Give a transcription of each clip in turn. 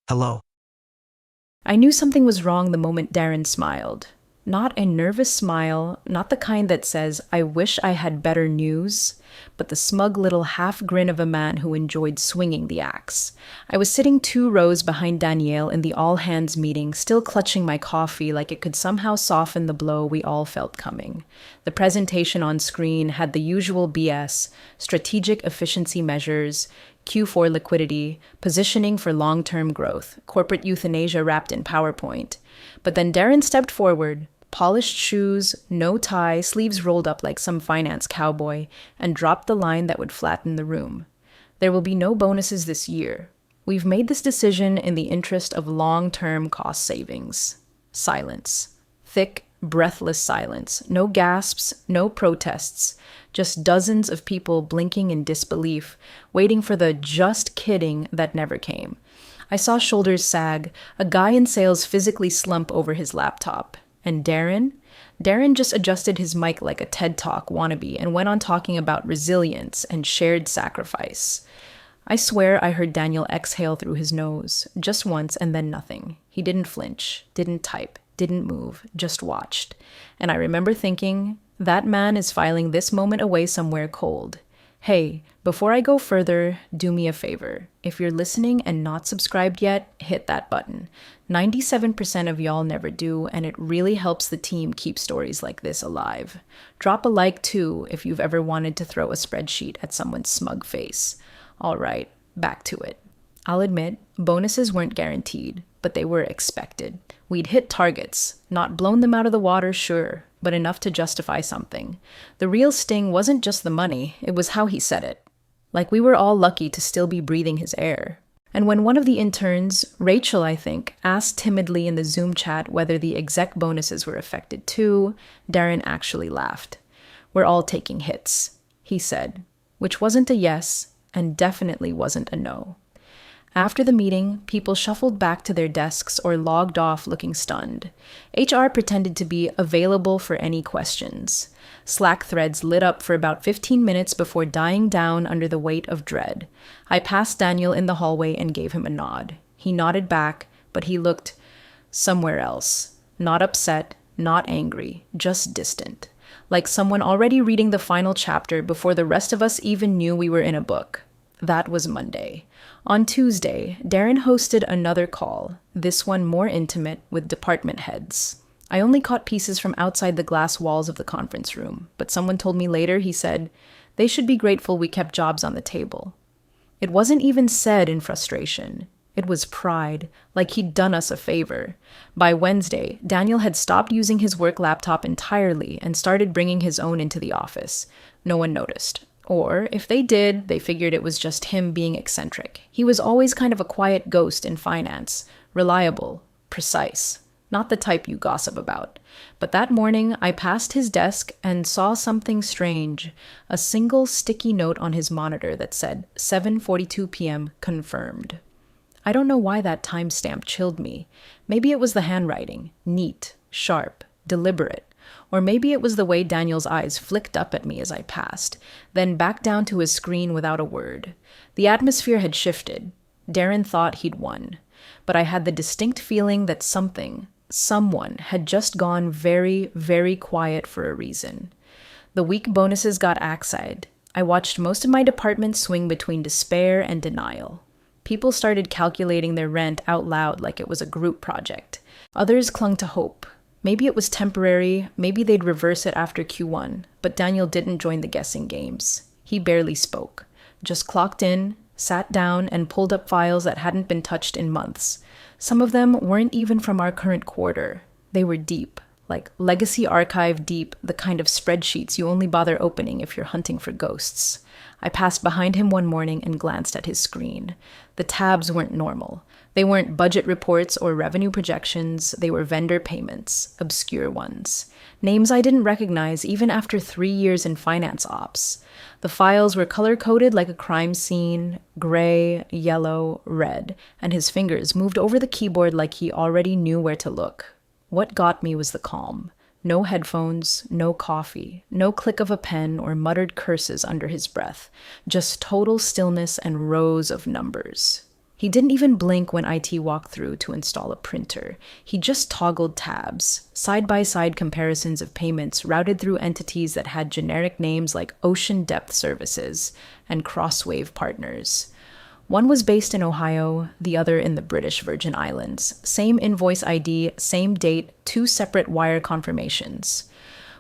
Hello. I knew something was wrong the moment Darren smiled. Not a nervous smile, not the kind that says, I wish I had better news, but the smug little half grin of a man who enjoyed swinging the axe. I was sitting 2 rows behind Danielle in the all hands meeting, still clutching my coffee like it could somehow soften the blow we all felt coming. The presentation on screen had the usual BS: strategic efficiency measures, Q4 liquidity, positioning for long term growth, corporate euthanasia wrapped in PowerPoint. But then Darren stepped forward, polished shoes, no tie, sleeves rolled up like some finance cowboy, and dropped the line that would flatten the room. There will be no bonuses this year. We've made this decision in the interest of long term cost savings. Silence. Thick, breathless silence. No gasps, no protests. Just dozens of people blinking in disbelief, waiting for the just kidding that never came. I saw shoulders sag, a guy in sales physically slump over his laptop. And Darren? Darren just adjusted his mic like a TED Talk wannabe and went on talking about resilience and shared sacrifice. I swear I heard Daniel exhale through his nose, just once and then nothing. He didn't flinch, didn't type, didn't move, just watched. And I remember thinking, that man is filing this moment away somewhere cold. Hey, before I go further, do me a favor. If you're listening and not subscribed yet, hit that button. 97% of y'all never do, and it really helps the team keep stories like this alive. Drop a like too if you've ever wanted to throw a spreadsheet at someone's smug face. All right, back to it. I'll admit, bonuses weren't guaranteed, but they were expected. We'd hit targets, not blown them out of the water, sure, but enough to justify something. The real sting wasn't just the money, it was how he said it. Like we were all lucky to still be breathing his air. And when one of the interns, Rachel I think, asked timidly in the Zoom chat whether the exec bonuses were affected too, Darren actually laughed. We're all taking hits, he said, which wasn't a yes and definitely wasn't a no. After the meeting, people shuffled back to their desks or logged off looking stunned. HR pretended to be available for any questions. Slack threads lit up for about 15 minutes before dying down under the weight of dread. I passed Daniel in the hallway and gave him a nod. He nodded back, but he looked somewhere else. Not upset, not angry, just distant. Like someone already reading the final chapter before the rest of us even knew we were in a book. That was Monday. On Tuesday, Darren hosted another call, this one more intimate, with department heads. I only caught pieces from outside the glass walls of the conference room, but someone told me later, he said, they should be grateful we kept jobs on the table. It wasn't even said in frustration. It was pride, like he'd done us a favor. By Wednesday, Daniel had stopped using his work laptop entirely and started bringing his own into the office. No one noticed. Or, if they did, they figured it was just him being eccentric. He was always kind of a quiet ghost in finance, reliable, precise, not the type you gossip about. But that morning, I passed his desk and saw something strange, a single sticky note on his monitor that said 7:42 p.m. confirmed. I don't know why that timestamp chilled me. Maybe it was the handwriting, neat, sharp, deliberate. Or maybe it was the way Daniel's eyes flicked up at me as I passed, then back down to his screen without a word. The atmosphere had shifted. Darren thought he'd won. But I had the distinct feeling that someone had just gone very, very quiet for a reason. The week bonuses got axed. I watched most of my department swing between despair and denial. People started calculating their rent out loud like it was a group project. Others clung to hope. Maybe it was temporary, maybe they'd reverse it after Q1, but Daniel didn't join the guessing games. He barely spoke, just clocked in, sat down, and pulled up files that hadn't been touched in months. Some of them weren't even from our current quarter. They were deep, like legacy archive deep, the kind of spreadsheets you only bother opening if you're hunting for ghosts. I passed behind him one morning and glanced at his screen. The tabs weren't normal. They weren't budget reports or revenue projections, they were vendor payments, obscure ones. Names I didn't recognize even after 3 years in finance ops. The files were color-coded like a crime scene, gray, yellow, red, and his fingers moved over the keyboard like he already knew where to look. What got me was the calm. No headphones, no coffee, no click of a pen or muttered curses under his breath, just total stillness and rows of numbers. He didn't even blink when IT walked through to install a printer. He just toggled tabs, side-by-side comparisons of payments routed through entities that had generic names like Ocean Depth Services and Crosswave Partners. One was based in Ohio, the other in the British Virgin Islands. Same invoice ID, same date, two separate wire confirmations.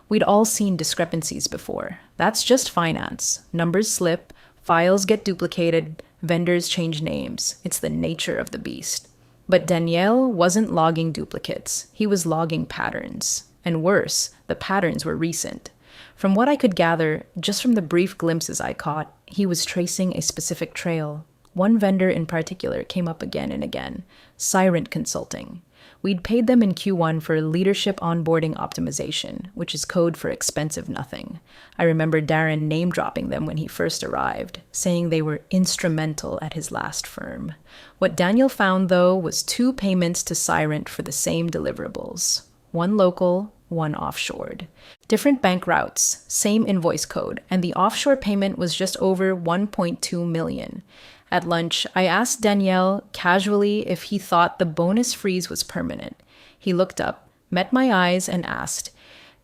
We'd all seen discrepancies before. That's just finance. Numbers slip, files get duplicated, vendors change names. It's the nature of the beast. But Daniel wasn't logging duplicates. He was logging patterns. And worse, the patterns were recent. From what I could gather, just from the brief glimpses I caught, he was tracing a specific trail. One vendor in particular came up again and again, Sirent Consulting. We'd paid them in Q1 for leadership onboarding optimization, which is code for expensive nothing. I remember Darren name-dropping them when he first arrived, saying they were instrumental at his last firm. What Daniel found, though, was 2 payments to Sirent for the same deliverables. One local, one offshored. Different bank routes, same invoice code, and the offshore payment was just over 1.2 million. At lunch, I asked Danielle casually if he thought the bonus freeze was permanent. He looked up, met my eyes, and asked,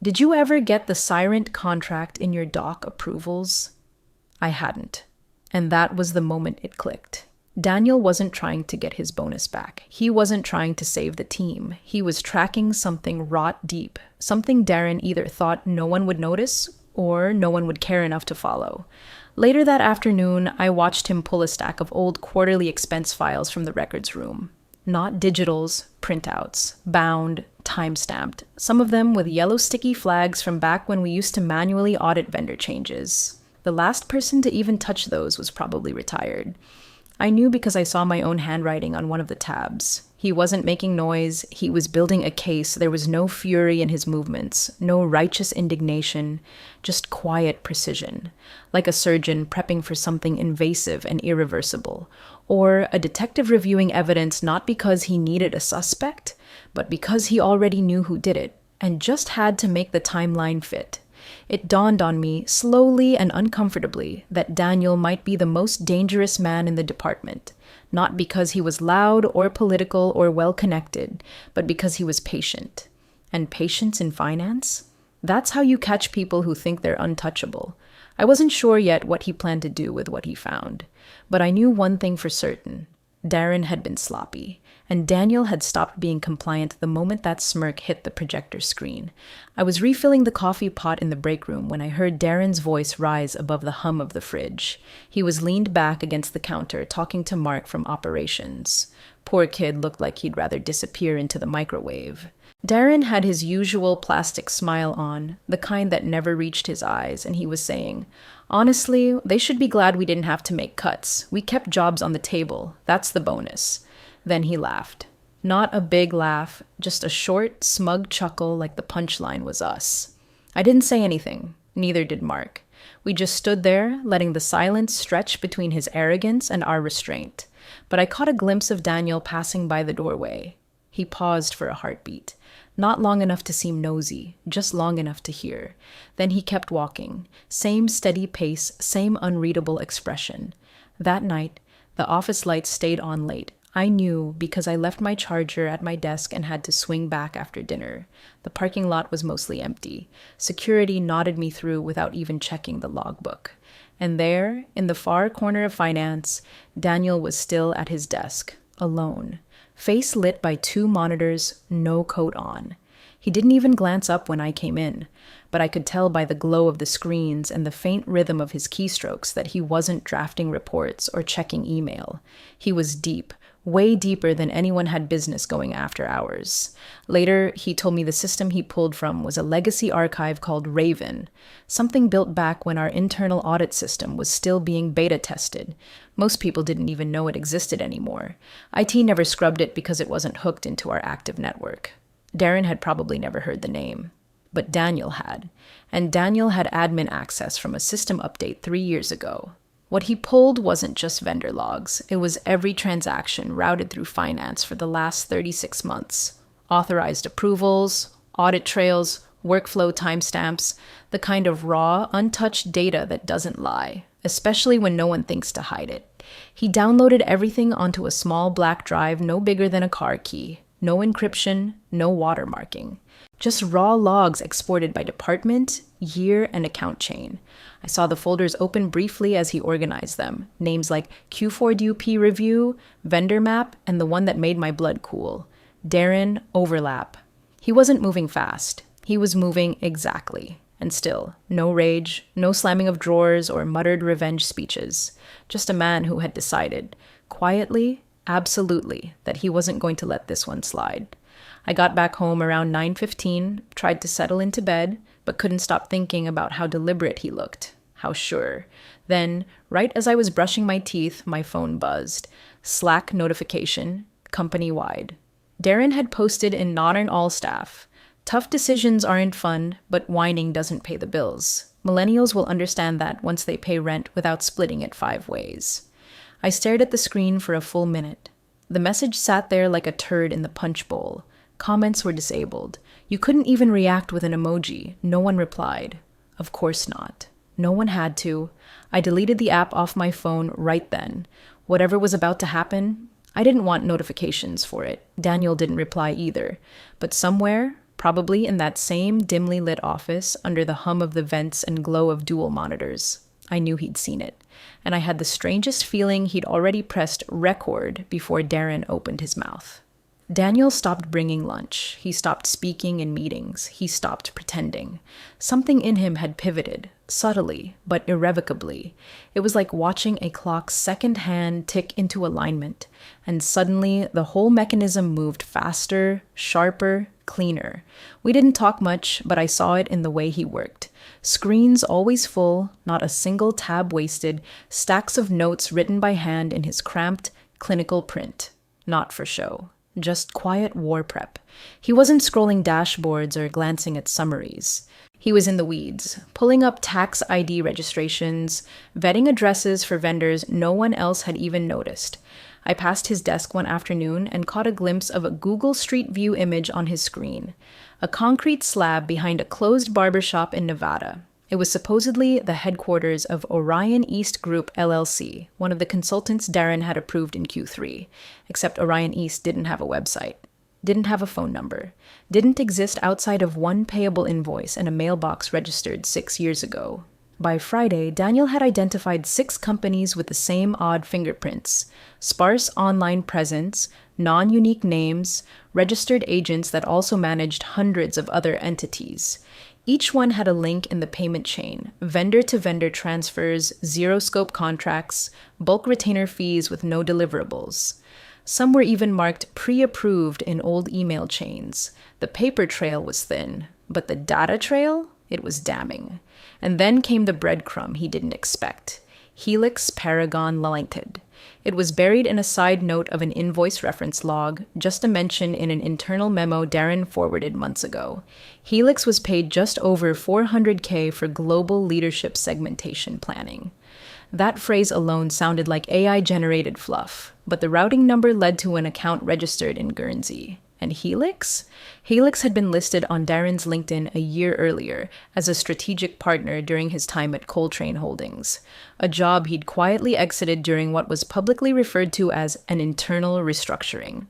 "Did you ever get the Sirent contract in your doc approvals?" I hadn't. And that was the moment it clicked. Daniel wasn't trying to get his bonus back. He wasn't trying to save the team. He was tracking something rot deep, something Darren either thought no one would notice or no one would care enough to follow. Later that afternoon, I watched him pull a stack of old quarterly expense files from the records room. Not digitals, printouts, bound, time-stamped, some of them with yellow sticky flags from back when we used to manually audit vendor changes. The last person to even touch those was probably retired. I knew because I saw my own handwriting on one of the tabs. He wasn't making noise, he was building a case. There was no fury in his movements, no righteous indignation, just quiet precision, like a surgeon prepping for something invasive and irreversible, or a detective reviewing evidence not because he needed a suspect, but because he already knew who did it, and just had to make the timeline fit. It dawned on me, slowly and uncomfortably, that Daniel might be the most dangerous man in the department, not because he was loud or political or well-connected, but because he was patient. And patience in finance? That's how you catch people who think they're untouchable. I wasn't sure yet what he planned to do with what he found, but I knew one thing for certain. Darren had been sloppy, and Daniel had stopped being compliant the moment that smirk hit the projector screen. I was refilling the coffee pot in the break room when I heard Darren's voice rise above the hum of the fridge. He was leaned back against the counter, talking to Mark from operations. Poor kid looked like he'd rather disappear into the microwave. Darren had his usual plastic smile on, the kind that never reached his eyes, and he was saying, "Honestly, they should be glad we didn't have to make cuts. We kept jobs on the table. That's the bonus." Then he laughed. Not a big laugh, just a short, smug chuckle like the punchline was us. I didn't say anything. Neither did Mark. We just stood there, letting the silence stretch between his arrogance and our restraint. But I caught a glimpse of Daniel passing by the doorway. He paused for a heartbeat. Not long enough to seem nosy, just long enough to hear. Then he kept walking. Same steady pace, same unreadable expression. That night, the office lights stayed on late. I knew because I left my charger at my desk and had to swing back after dinner. The parking lot was mostly empty. Security nodded me through without even checking the logbook. And there, in the far corner of finance, Daniel was still at his desk, alone. Face lit by 2 monitors, no coat on. He didn't even glance up when I came in, but I could tell by the glow of the screens and the faint rhythm of his keystrokes that he wasn't drafting reports or checking email. He was deep, way deeper than anyone had business going after hours. Later, he told me the system he pulled from was a legacy archive called Raven, something built back when our internal audit system was still being beta tested. Most people didn't even know it existed anymore. IT never scrubbed it because it wasn't hooked into our active network. Darren had probably never heard the name. But Daniel had. And Daniel had admin access from a system update 3 years ago. What he pulled wasn't just vendor logs. It was every transaction routed through finance for the last 36 months. Authorized approvals, audit trails, workflow timestamps, the kind of raw, untouched data that doesn't lie. especially when no one thinks to hide it. He downloaded everything onto a small black drive no bigger than a car key. No encryption, no watermarking. Just raw logs exported by department, year, and account chain. I saw the folders open briefly as he organized them. Names like Q4DUP review, vendor map, and the one that made my blood cool. Darren overlap. He wasn't moving fast. He was moving exactly. And still, no rage, no slamming of drawers or muttered revenge speeches. Just a man who had decided, quietly, absolutely, that he wasn't going to let this one slide. I got back home around 9:15, tried to settle into bed, but couldn't stop thinking about how deliberate he looked, how sure. Then, right as I was brushing my teeth, my phone buzzed. Slack notification, company-wide. Darren had posted in Not in All Staff. Tough decisions aren't fun, but whining doesn't pay the bills. Millennials will understand that once they pay rent without splitting it 5 ways. I stared at the screen for a full minute. The message sat there like a turd in the punch bowl. Comments were disabled. You couldn't even react with an emoji. No one replied. Of course not. No one had to. I deleted the app off my phone right then. Whatever was about to happen, I didn't want notifications for it. Daniel didn't reply either. But somewhere, probably in that same dimly lit office, under the hum of the vents and glow of dual monitors, I knew he'd seen it. And I had the strangest feeling he'd already pressed record before Darren opened his mouth. Daniel stopped bringing lunch. He stopped speaking in meetings. He stopped pretending. Something in him had pivoted, subtly, but irrevocably. It was like watching a clock's second hand tick into alignment, and suddenly the whole mechanism moved faster, sharper, cleaner. We didn't talk much, but I saw it in the way he worked. Screens always full, not a single tab wasted, stacks of notes written by hand in his cramped, clinical print. Not for show. Just quiet war prep. He wasn't scrolling dashboards or glancing at summaries. He was in the weeds, pulling up tax ID registrations, vetting addresses for vendors no one else had even noticed. I passed his desk one afternoon and caught a glimpse of a Google Street View image on his screen. A concrete slab behind a closed barbershop in Nevada. It was supposedly the headquarters of Orion East Group LLC, one of the consultants Darren had approved in Q3, except Orion East didn't have a website, didn't have a phone number, didn't exist outside of one payable invoice and a mailbox registered 6 years ago. By Friday, Daniel had identified 6 companies with the same odd fingerprints, sparse online presence, non-unique names, registered agents that also managed hundreds of other entities. Each one had a link in the payment chain, vendor-to-vendor transfers, zero-scope contracts, bulk retainer fees with no deliverables. Some were even marked pre-approved in old email chains. The paper trail was thin, but the data trail? It was damning. And then came the breadcrumb he didn't expect. Helix Paragon Limited. It was buried in a side note of an invoice reference log, just a mention in an internal memo Darren forwarded months ago. Helix was paid just over $400K for global leadership segmentation planning. That phrase alone sounded like AI-generated fluff, but the routing number led to an account registered in Guernsey. And Helix? Helix had been listed on Darren's LinkedIn a year earlier as a strategic partner during his time at Coltrane Holdings, a job he'd quietly exited during what was publicly referred to as an internal restructuring.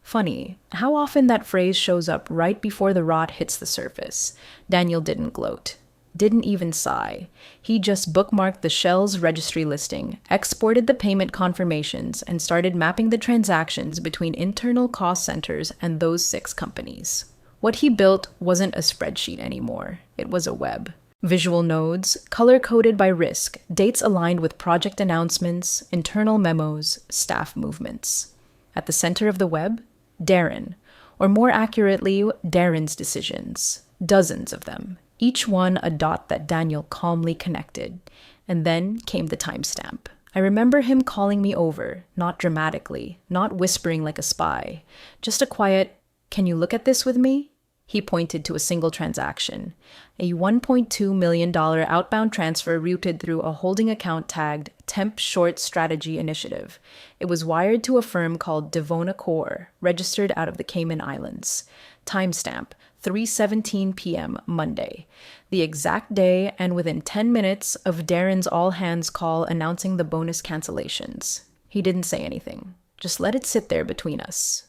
Funny, how often that phrase shows up right before the rot hits the surface. Daniel didn't gloat. Didn't even sigh. He just bookmarked the Shell's registry listing, exported the payment confirmations, and started mapping the transactions between internal cost centers and those 6 companies. What he built wasn't a spreadsheet anymore. It was a web. Visual nodes, color-coded by risk, dates aligned with project announcements, internal memos, staff movements. At the center of the web, Darren, or more accurately, Darren's decisions. Dozens of them. Each one a dot that Daniel calmly connected. And then came the timestamp. I remember him calling me over, not dramatically, not whispering like a spy. Just a quiet, "Can you look at this with me?" He pointed to a single transaction. A $1.2 million outbound transfer routed through a holding account tagged Temp Short Strategy Initiative. It was wired to a firm called Devona Core, registered out of the Cayman Islands. Timestamp, 3:17 p.m. Monday, the exact day and within 10 minutes of Darren's all-hands call announcing the bonus cancellations. He didn't say anything. Just let it sit there between us.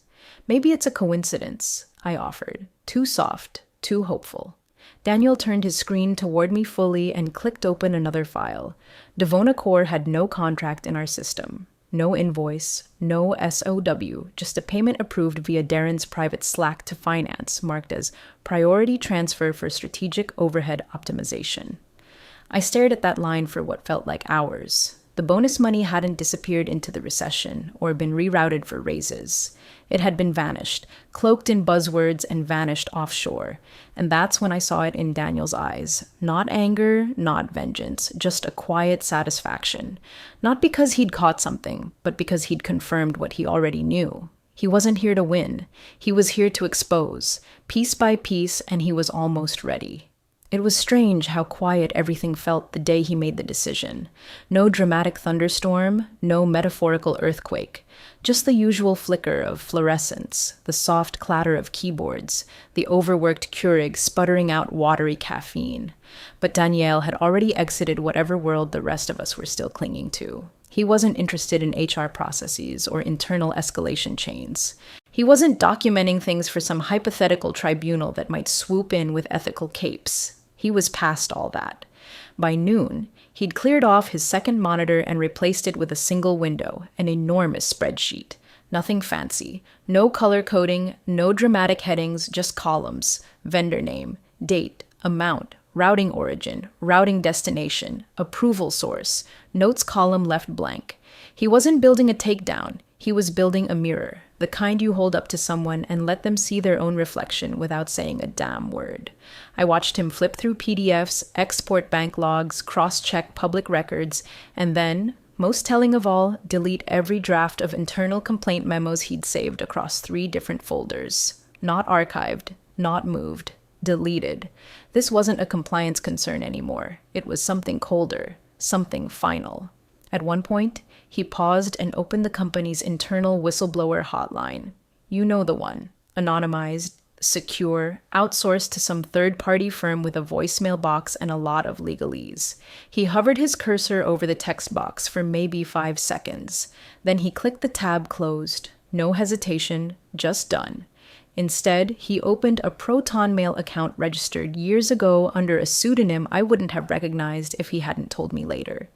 Maybe it's a coincidence, I offered. Too soft, too hopeful. Daniel turned his screen toward me fully and clicked open another file. Devona Core had no contract in our system. No invoice, no SOW, just a payment approved via Darren's private Slack to finance, marked as priority transfer for strategic overhead optimization. I stared at that line for what felt like hours. The bonus money hadn't disappeared into the recession or been rerouted for raises. It had been vanished, cloaked in buzzwords and vanished offshore. And that's when I saw it in Daniel's eyes. Not anger, not vengeance, just a quiet satisfaction. Not because he'd caught something, but because he'd confirmed what he already knew. He wasn't here to win. He was here to expose, piece by piece, and he was almost ready. It was strange how quiet everything felt the day he made the decision. No dramatic thunderstorm, no metaphorical earthquake. Just the usual flicker of fluorescence, the soft clatter of keyboards, the overworked Keurig sputtering out watery caffeine. But Daniel had already exited whatever world the rest of us were still clinging to. He wasn't interested in HR processes or internal escalation chains. He wasn't documenting things for some hypothetical tribunal that might swoop in with ethical capes. He was past all that. By noon, he'd cleared off his second monitor and replaced it with a single window, an enormous spreadsheet. Nothing fancy. No color coding, no dramatic headings, just columns. Vendor name, date, amount, routing origin, routing destination, approval source, notes column left blank. He wasn't building a takedown. He was building a mirror, the kind you hold up to someone and let them see their own reflection without saying a damn word. I watched him flip through PDFs, export bank logs, cross-check public records, and then, most telling of all, delete every draft of internal complaint memos he'd saved across 3 different folders. Not archived, not moved, deleted. This wasn't a compliance concern anymore. It was something colder, something final. At one point, he paused and opened the company's internal whistleblower hotline. You know the one. Anonymized, secure, outsourced to some third-party firm with a voicemail box and a lot of legalese. He hovered his cursor over the text box for maybe 5 seconds. Then he clicked the tab closed. No hesitation, just done. Instead, he opened a Proton Mail account registered years ago under a pseudonym I wouldn't have recognized if he hadn't told me later.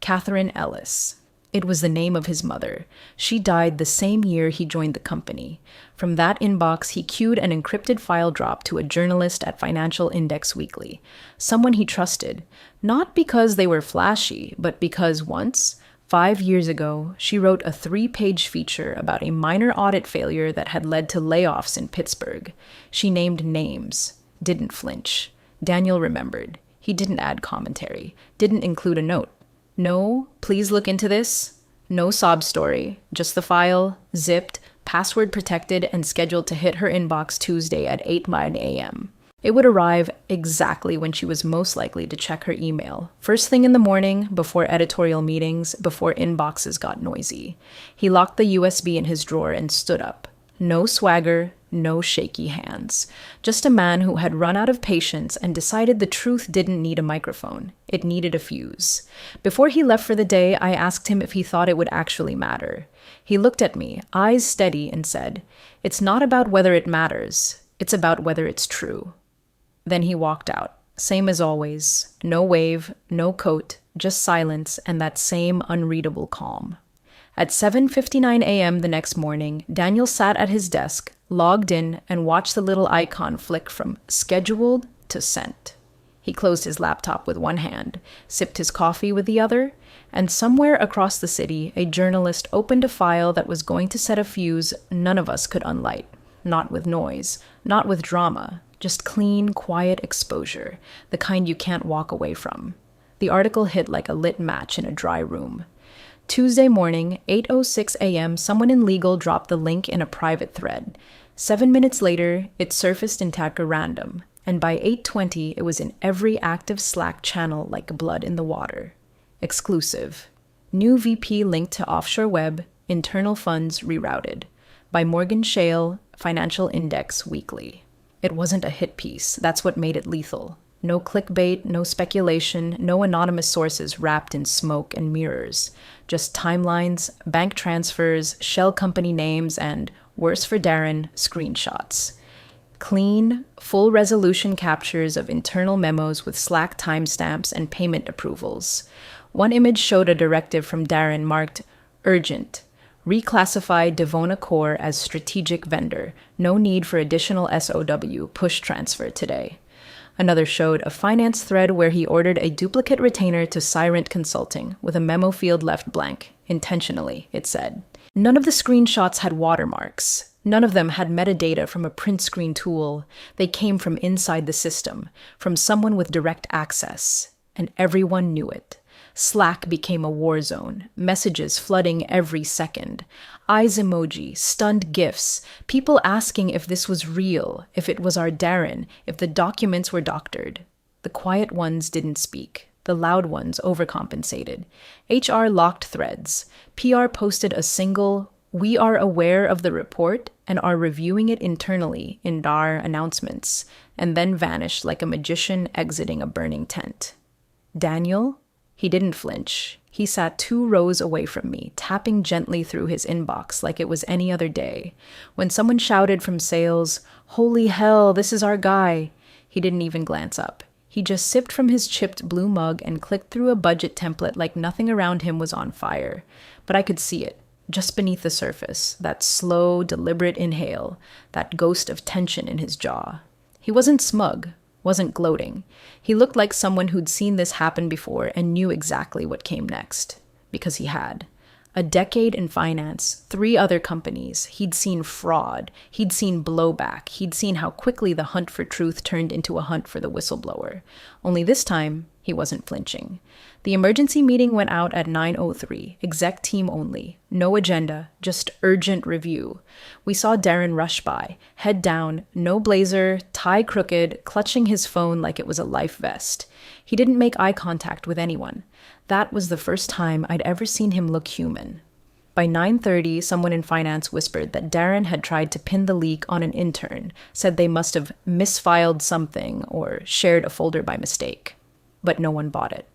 Catherine Ellis. It was the name of his mother. She died the same year he joined the company. From that inbox, he queued an encrypted file drop to a journalist at Financial Index Weekly, someone he trusted, not because they were flashy, but because once, 5 years ago, she wrote a 3-page feature about a minor audit failure that had led to layoffs in Pittsburgh. She named names, didn't flinch. Daniel remembered. He didn't add commentary, didn't include a note. No, please look into this. No sob story, just the file, zipped, password protected, and scheduled to hit her inbox Tuesday at 8:09 a.m. It would arrive exactly when she was most likely to check her email. First thing in the morning, before editorial meetings, before inboxes got noisy. He locked the USB in his drawer and stood up. No swagger, no shaky hands. Just a man who had run out of patience and decided the truth didn't need a microphone. It needed a fuse. Before he left for the day, I asked him if he thought it would actually matter. He looked at me, eyes steady, and said, "It's not about whether it matters. It's about whether it's true." Then he walked out. Same as always. No wave, no coat, just silence and that same unreadable calm. At 7:59 a.m. the next morning, Daniel sat at his desk, logged in, and watched the little icon flick from scheduled to sent. He closed his laptop with one hand, sipped his coffee with the other, and somewhere across the city, a journalist opened a file that was going to set a fuse none of us could unlight. Not with noise, not with drama, just clean, quiet exposure, the kind you can't walk away from. The article hit like a lit match in a dry room. Tuesday morning, 8:06 a.m., someone in legal dropped the link in a private thread. 7 minutes later, it surfaced in Tacker Random, and by 8:20, it was in every active Slack channel like blood in the water. Exclusive. New VP linked to offshore web, internal funds rerouted. By Morgan Shale, Financial Index Weekly. It wasn't a hit piece. That's what made it lethal. No clickbait, no speculation, no anonymous sources wrapped in smoke and mirrors. Just timelines, bank transfers, shell company names, and, worse for Darren, screenshots. Clean, full resolution captures of internal memos with Slack timestamps and payment approvals. One image showed a directive from Darren marked urgent. Reclassify Devona Core as strategic vendor. No need for additional SOW push transfer today. Another showed a finance thread where he ordered a duplicate retainer to Sirent Consulting with a memo field left blank, intentionally, it said. None of the screenshots had watermarks. None of them had metadata from a print screen tool. They came from inside the system, from someone with direct access. And everyone knew it. Slack became a war zone, messages flooding every second. Eyes emoji, stunned gifs, people asking if this was real, if it was our Darren, if the documents were doctored. The quiet ones didn't speak. The loud ones overcompensated. HR locked threads. PR posted a single, "We are aware of the report and are reviewing it internally" in DAR announcements, and then vanished like a magician exiting a burning tent. Daniel? He didn't flinch. He sat 2 rows away from me, tapping gently through his inbox like it was any other day. When someone shouted from sales, "Holy hell, this is our guy," he didn't even glance up. He just sipped from his chipped blue mug and clicked through a budget template like nothing around him was on fire. But I could see it, just beneath the surface, that slow, deliberate inhale, that ghost of tension in his jaw. He wasn't smug, wasn't gloating. He looked like someone who'd seen this happen before and knew exactly what came next. Because he had. A decade in finance, 3 other companies. He'd seen fraud. He'd seen blowback. He'd seen how quickly the hunt for truth turned into a hunt for the whistleblower. Only this time, he wasn't flinching. The emergency meeting went out at 9:03, exec team only. No agenda, just urgent review. We saw Darren rush by, head down, no blazer, tie crooked, clutching his phone like it was a life vest. He didn't make eye contact with anyone. That was the first time I'd ever seen him look human. By 9:30, someone in finance whispered that Darren had tried to pin the leak on an intern, said they must have misfiled something or shared a folder by mistake. But no one bought it.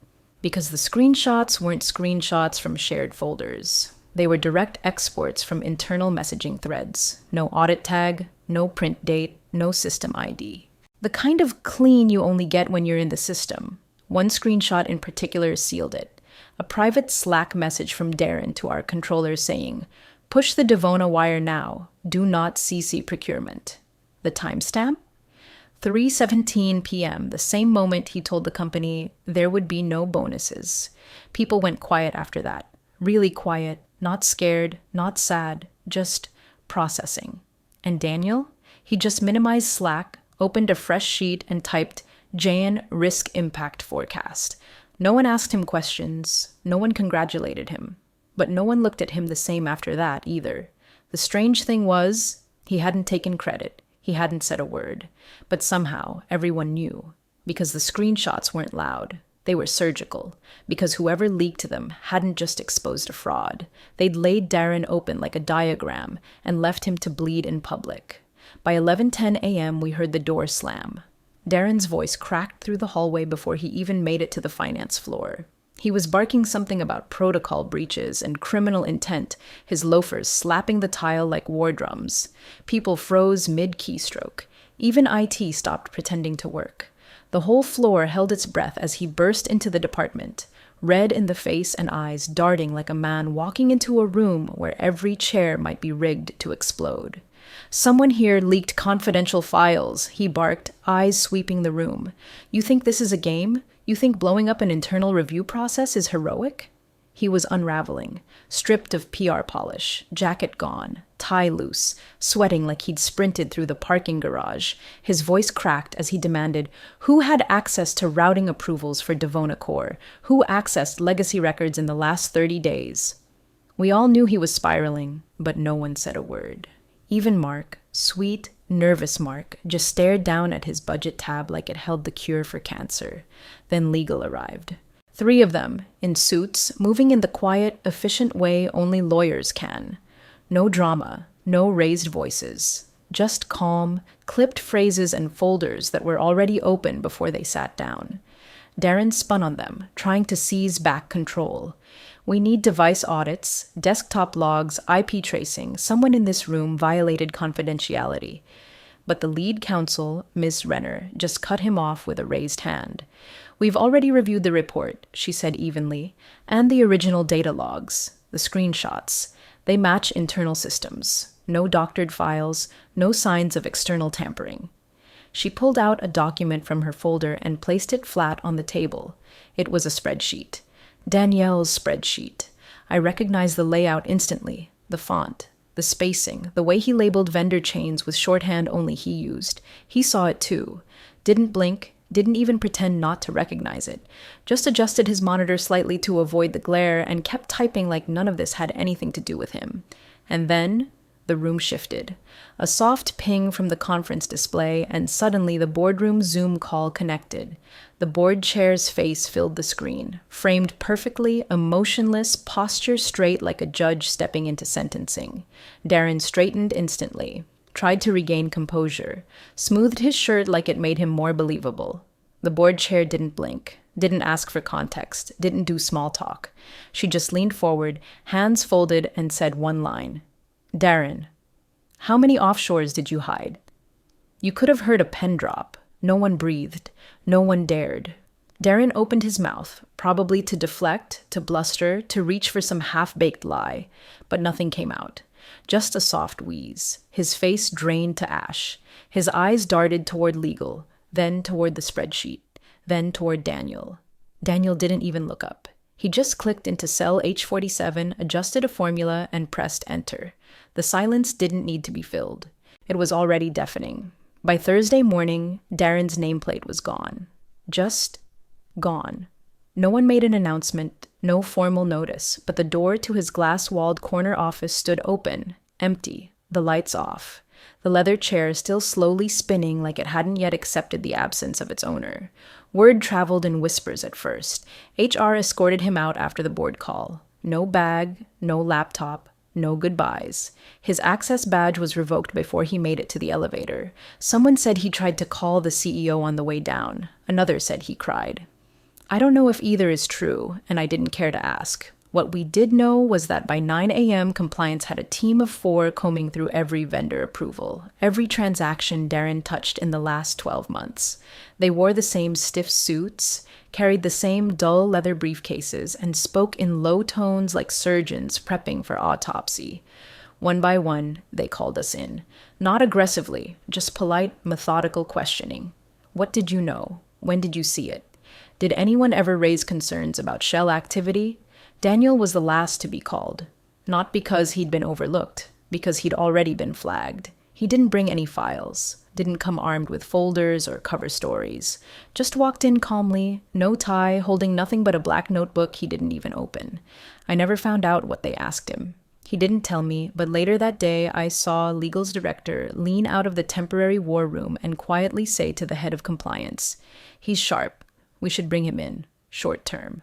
Because the screenshots weren't screenshots from shared folders. They were direct exports from internal messaging threads. No audit tag, no print date, no system ID. The kind of clean you only get when you're in the system. One screenshot in particular sealed it. A private Slack message from Darren to our controller saying, "Push the Devona wire now. Do not CC procurement." The timestamp? 3:17 p.m., the same moment he told the company there would be no bonuses. People went quiet after that. Really quiet, not scared, not sad, just processing. And Daniel? He just minimized Slack, opened a fresh sheet, and typed Jan Risk Impact Forecast. No one asked him questions. No one congratulated him. But no one looked at him the same after that either. The strange thing was, he hadn't taken credit. He hadn't said a word. But somehow, everyone knew. Because the screenshots weren't loud. They were surgical. Because whoever leaked them hadn't just exposed a fraud. They'd laid Darren open like a diagram and left him to bleed in public. By 11:10 a.m., we heard the door slam. Darren's voice cracked through the hallway before he even made it to the finance floor. He was barking something about protocol breaches and criminal intent, his loafers slapping the tile like war drums. People froze mid-keystroke. Even IT stopped pretending to work. The whole floor held its breath as he burst into the department, red in the face and eyes darting like a man walking into a room where every chair might be rigged to explode. "Someone here leaked confidential files," he barked, eyes sweeping the room. "You think this is a game? You think blowing up an internal review process is heroic?" He was unraveling, stripped of PR polish, jacket gone, tie loose, sweating like he'd sprinted through the parking garage. His voice cracked as he demanded, who had access to routing approvals for Devona Core? Who accessed legacy records in the last 30 days? We all knew he was spiraling, but no one said a word. Even Mark, sweet, nervous Mark, just stared down at his budget tab like it held the cure for cancer. Then legal arrived. 3 of them, in suits, moving in the quiet, efficient way only lawyers can. No drama, no raised voices. just calm, clipped phrases and folders that were already open before they sat down. Darren spun on them, trying to seize back control. We need device audits, desktop logs, IP tracing. Someone in this room violated confidentiality. But the lead counsel, Ms. Renner, just cut him off with a raised hand. We've already reviewed the report, she said evenly, and the original data logs, the screenshots. They match internal systems. No doctored files, no signs of external tampering. She pulled out a document from her folder and placed it flat on the table. It was a spreadsheet. Danielle's spreadsheet. I recognized the layout instantly, the font, the spacing, the way he labeled vendor chains with shorthand only he used. He saw it too. Didn't blink, didn't even pretend not to recognize it. Just adjusted his monitor slightly to avoid the glare and kept typing like none of this had anything to do with him. And then the room shifted. A soft ping from the conference display, and suddenly the boardroom Zoom call connected. The board chair's face filled the screen, framed perfectly, emotionless, posture straight like a judge stepping into sentencing. Darren straightened instantly, tried to regain composure, smoothed his shirt like it made him more believable. The board chair didn't blink, didn't ask for context, didn't do small talk. She just leaned forward, hands folded, and said one line. Darren, how many offshores did you hide? You could have heard a pen drop. No one breathed. No one dared. Darren opened his mouth, probably to deflect, to bluster, to reach for some half-baked lie, but nothing came out. Just a soft wheeze. His face drained to ash. His eyes darted toward legal, then toward the spreadsheet, then toward Daniel. Daniel didn't even look up. He just clicked into cell H47, adjusted a formula, and pressed enter. The silence didn't need to be filled. It was already deafening. By Thursday morning, Darren's nameplate was gone. Just gone. No one made an announcement, no formal notice, but the door to his glass-walled corner office stood open, empty, the lights off. The leather chair still slowly spinning like it hadn't yet accepted the absence of its owner. Word traveled in whispers at first. HR escorted him out after the board call. No bag, no laptop, no goodbyes. His access badge was revoked before he made it to the elevator. Someone said he tried to call the CEO on the way down. Another said he cried. I don't know if either is true, and I didn't care to ask. What we did know was that by 9 a.m., compliance had a team of 4 combing through every vendor approval, every transaction Darren touched in the last 12 months. They wore the same stiff suits, carried the same dull leather briefcases, and spoke in low tones like surgeons prepping for autopsy. One by one, they called us in. Not aggressively, just polite, methodical questioning. What did you know? When did you see it? Did anyone ever raise concerns about shell activity? Daniel was the last to be called. Not because he'd been overlooked, because he'd already been flagged. He didn't bring any files, didn't come armed with folders or cover stories. Just walked in calmly, no tie, holding nothing but a black notebook he didn't even open. I never found out what they asked him. He didn't tell me, but later that day I saw legal's director lean out of the temporary war room and quietly say to the head of compliance, "He's sharp. We should bring him in, short term."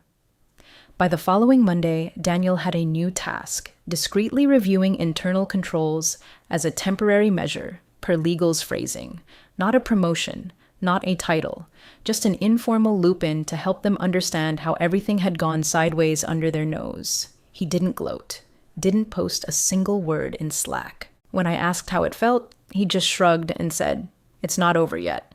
By the following Monday, Daniel had a new task, discreetly reviewing internal controls as a temporary measure, per legal's phrasing. Not a promotion, not a title, just an informal loop-in to help them understand how everything had gone sideways under their nose. He didn't gloat, didn't post a single word in Slack. When I asked how it felt, he just shrugged and said, "It's not over yet."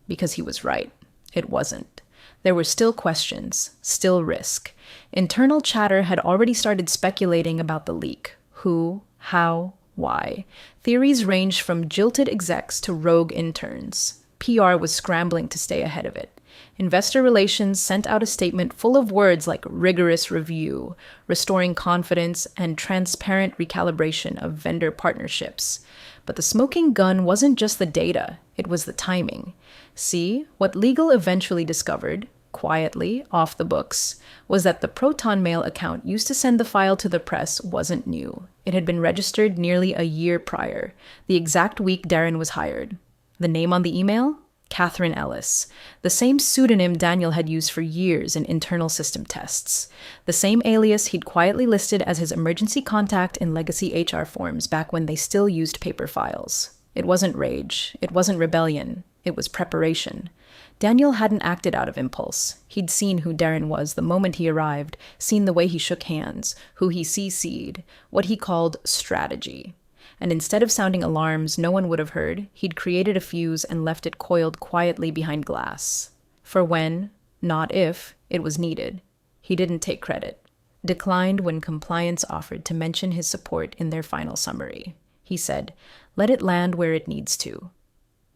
Because he was right. It wasn't. There were still questions, still risk. Internal chatter had already started speculating about the leak. Who, how, why. Theories ranged from jilted execs to rogue interns. PR was scrambling to stay ahead of it. Investor relations sent out a statement full of words like rigorous review, restoring confidence, and transparent recalibration of vendor partnerships. But the smoking gun wasn't just the data, it was the timing. See, what legal eventually discovered, quietly, off the books, was that the Proton Mail account used to send the file to the press wasn't new. It had been registered nearly a year prior, the exact week Darren was hired. The name on the email? Catherine Ellis, the same pseudonym Daniel had used for years in internal system tests, the same alias he'd quietly listed as his emergency contact in legacy HR forms back when they still used paper files. It wasn't rage. It wasn't rebellion. It was preparation. Daniel hadn't acted out of impulse. He'd seen who Darren was the moment he arrived, seen the way he shook hands, who he CC'd, what he called strategy. And instead of sounding alarms no one would have heard, he'd created a fuse and left it coiled quietly behind glass. For when, not if, it was needed. He didn't take credit. Declined when compliance offered to mention his support in their final summary. He said, "Let it land where it needs to."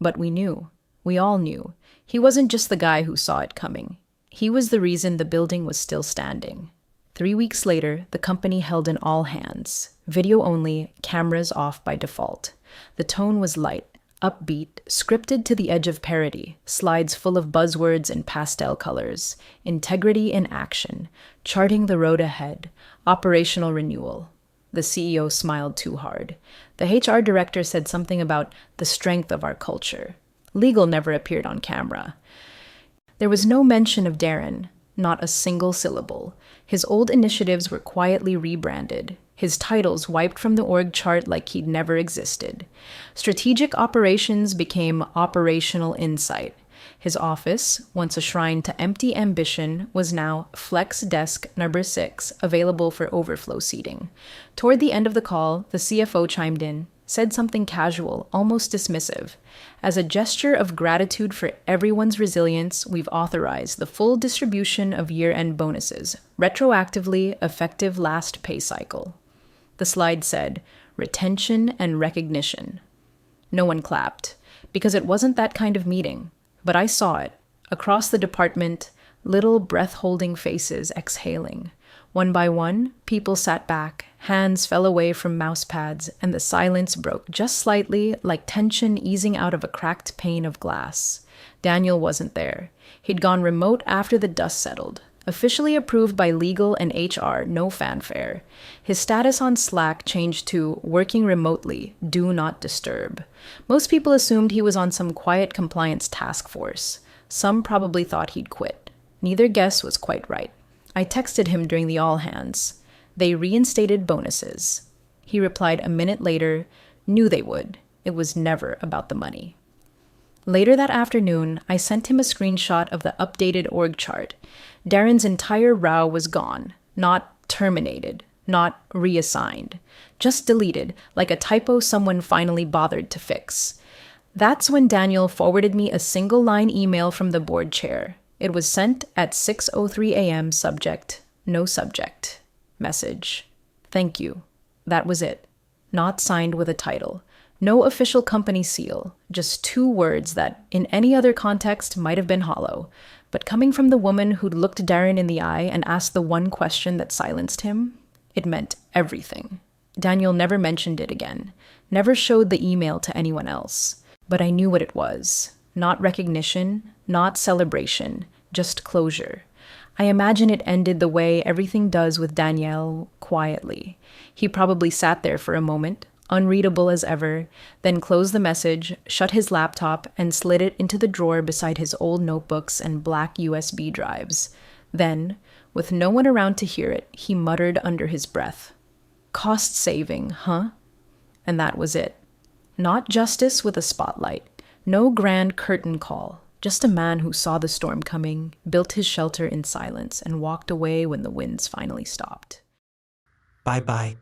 But we knew. We all knew. He wasn't just the guy who saw it coming. He was the reason the building was still standing. 3 weeks later, the company held an all-hands. Video only, cameras off by default. The tone was light, upbeat, scripted to the edge of parody, slides full of buzzwords and pastel colors, integrity in action, charting the road ahead, operational renewal. The CEO smiled too hard. The HR director said something about the strength of our culture. Legal never appeared on camera. There was no mention of Darren, not a single syllable. His old initiatives were quietly rebranded, his titles wiped from the org chart like he'd never existed. Strategic operations became operational insight. His office, once a shrine to empty ambition, was now Flex Desk number 6, available for overflow seating. Toward the end of the call, the CFO chimed in, said something casual, almost dismissive. As a gesture of gratitude for everyone's resilience, we've authorized the full distribution of year-end bonuses, retroactively effective last pay cycle. The slide said, retention and recognition. No one clapped, because it wasn't that kind of meeting. But I saw it. Across the department, little breath-holding faces exhaling. One by one, people sat back, hands fell away from mouse pads, and the silence broke just slightly, like tension easing out of a cracked pane of glass. Daniel wasn't there. He'd gone remote after the dust settled. Officially approved by legal and HR, no fanfare. His status on Slack changed to working remotely, do not disturb. Most people assumed he was on some quiet compliance task force. Some probably thought he'd quit. Neither guess was quite right. I texted him during the all-hands. They reinstated bonuses. He replied a minute later, knew they would. It was never about the money. Later that afternoon, I sent him a screenshot of the updated org chart. Darren's entire row was gone, not terminated, not reassigned, just deleted, like a typo someone finally bothered to fix. That's when Daniel forwarded me a single-line email from the board chair. It was sent at 6:03 a.m. Subject, no subject. Message. Thank you. That was it. Not signed with a title. No official company seal. Just 2 words that, in any other context, might have been hollow. But coming from the woman who'd looked Darren in the eye and asked the one question that silenced him, it meant everything. Daniel never mentioned it again. Never showed the email to anyone else. But I knew what it was. Not recognition, not celebration, just closure. I imagine it ended the way everything does with Daniel, quietly. He probably sat there for a moment, unreadable as ever, then closed the message, shut his laptop, and slid it into the drawer beside his old notebooks and black USB drives. Then, with no one around to hear it, he muttered under his breath, "Cost saving, huh?" And that was it. Not justice with a spotlight. No grand curtain call. Just a man who saw the storm coming, built his shelter in silence, and walked away when the winds finally stopped. Bye-bye.